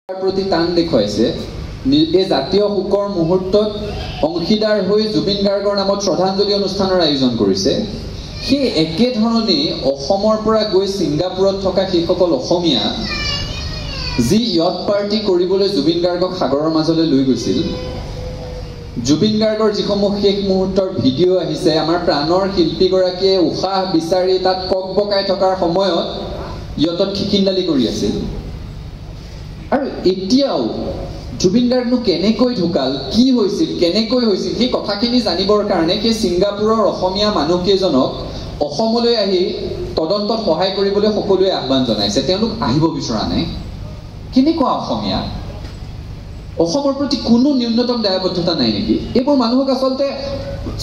প্ৰতি টান দেখুৱাইছে এই জাতীয় শোকৰ মুহূৰ্তত অংশীদাৰ হৈ জুবিন গাৰ্গৰ নামত শ্ৰদ্ধাঞ্জলি অনুষ্ঠানৰ আয়োজন কৰিছে সেই একে ধৰণে অসমৰ পৰা গৈ ছিংগাপুৰত থকা সেইসকল অসমীয়া যি ইয়ট পাৰ্টি কৰিবলৈ জুবিন গাৰ্গক সাগৰৰ মাজলৈ লৈ গৈছিল জুবিন গাৰ্গৰ যিসমূহ শেষ মুহূৰ্তৰ ভিডিঅ' আহিছে আমাৰ প্ৰাণৰ শিল্পীগৰাকীয়ে উশাহ বিচাৰি তাত ককবকাই থকাৰ সময়ত ইয়টত খিকিন্দালি কৰি আছিল আৰু এতিয়াও জুবিন গাৰ্গনো কেনেকৈ ঢুকাল কি হৈছিল কেনেকৈ হৈছিল সেই কথাখিনি জানিবৰ কাৰণে সেই ছিংগাপুৰৰ অসমীয়া মানুহকেইজনক অসমলৈ আহি তদন্তত সহায় কৰিবলৈ সকলোৱে আহ্বান জনাইছে তেওঁলোক আহিব বিচৰা নাই কেনেকুৱা অসমীয়া অসমৰ প্ৰতি কোনো ন্যূনতম দায়বদ্ধতা নাই নেকি এইবোৰ মানুহক আচলতে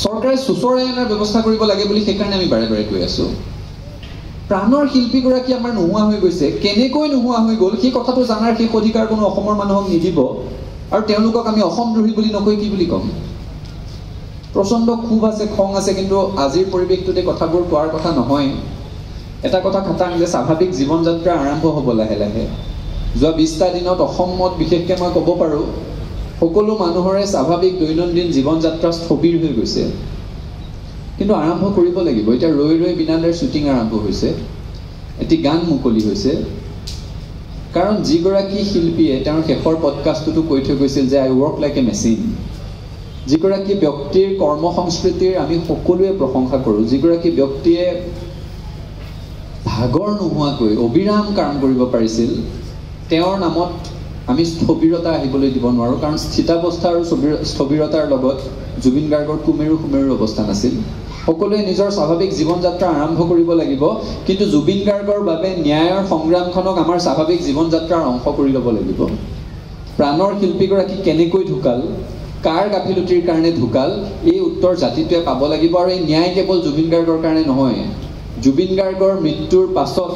চৰকাৰে সুচৰাই অনাৰ ব্যৱস্থা কৰিব লাগে বুলি সেইকাৰণে আমি বাৰে বাৰে কৈ আছো প্ৰাণৰ শিল্পীগৰাকী আমাৰ নোহোৱা হৈ গৈছে কেনেকৈ নোহোৱা হৈ গ'ল সেই কথাটো জানাৰ সেই অধিকাৰ কোনো অসমৰ মানুহক নিদিব আৰু তেওঁলোকক আমি অসমদ্ৰোহী বুলি নকৈ কি বুলি ক'ম প্ৰচণ্ড ক্ষোভ আছে খং আছে কিন্তু আজিৰ পৰিৱেশটোতে কথাবোৰ কোৱাৰ কথা নহয় এটা কথা খাটাং যে স্বাভাৱিক জীৱন যাত্ৰা আৰম্ভ হ'ব লাহে লাহে যোৱা 20টা দিনত অসমত বিশেষকৈ মই ক'ব পাৰোঁ সকলো মানুহৰে স্বাভাৱিক দৈনন্দিন জীৱন যাত্ৰা স্থবিৰ হৈ গৈছে কিন্তু আৰম্ভ কৰিব লাগিব এতিয়া ৰৈ ৰৈ বিনালেৰ শ্বুটিং আৰম্ভ হৈছে এটি গান মুকলি হৈছে কাৰণ যিগৰাকী শিল্পীয়ে তেওঁৰ শেষৰ পডকাষ্টটো কৈ থৈ গৈছিল যে আই ৱৰ্ক লাইক এ মেচিন যিগৰাকী ব্যক্তিৰ কৰ্ম সংস্কৃতিৰ আমি সকলোৱে প্ৰশংসা কৰোঁ যিগৰাকী ব্যক্তিয়ে ভাগৰ নোহোৱাকৈ অবিৰাম কাম কৰিব পাৰিছিল তেওঁৰ নামত আমি স্থবিৰতা আহিবলৈ দিব নোৱাৰোঁ কাৰণ স্থিতাৱস্থা আৰু স্থবিৰতাৰ লগত জুবিন গাৰ্গৰ কুমেৰু অৱস্থা নাছিল সকলোৱে নিজৰ স্বাভাৱিক জীৱন যাত্ৰা আৰম্ভ কৰিব লাগিব কিন্তু জুবিন গাৰ্গৰ বাবে ন্যায়ৰ সংগ্ৰামখনক আমাৰ স্বাভাৱিক জীৱন যাত্ৰাৰ অংশ কৰি ল'ব লাগিব প্ৰাণৰ শিল্পীগৰাকী কেনেকৈ ঢুকাল কাৰ গাফিলতিৰ কাৰণে ঢুকাল এই উত্তৰ জাতিটোৱে পাব লাগিব আৰু এই ন্যায় কেৱল জুবিন গাৰ্গৰ কাৰণে নহয় জুবিন গাৰ্গৰ মৃত্যুৰ পাছত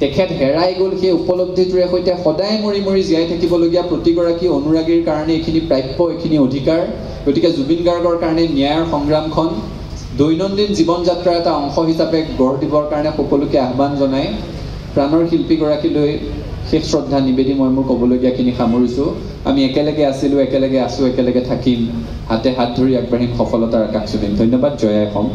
তেখেত হেৰাই গ'ল সেই উপলব্ধিটোৰে সৈতে সদায় মৰি মৰি জীয়াই থাকিবলগীয়া প্ৰতিগৰাকী অনুৰাগীৰ কাৰণে এইখিনি প্ৰাপ্য এইখিনি অধিকাৰ গতিকে জুবিন গাৰ্গৰ কাৰণে ন্যায়ৰ সংগ্ৰামখন দৈনন্দিন জীৱন যাত্ৰাৰ এটা অংশ হিচাপে গঢ় দিবৰ কাৰণে সকলোকে আহ্বান জনাই প্ৰাণৰ শিল্পীগৰাকীলৈ শেষ শ্ৰদ্ধা নিবেদি মই মোৰ ক'বলগীয়াখিনি সামৰিছোঁ আমি একেলগে আছিলোঁ একেলগে আছোঁ একেলগে থাকিম হাতে হাত ধৰি আগবাঢ়িম সফলতাৰ আকাশ চুপিম ধন্যবাদ জয় অসম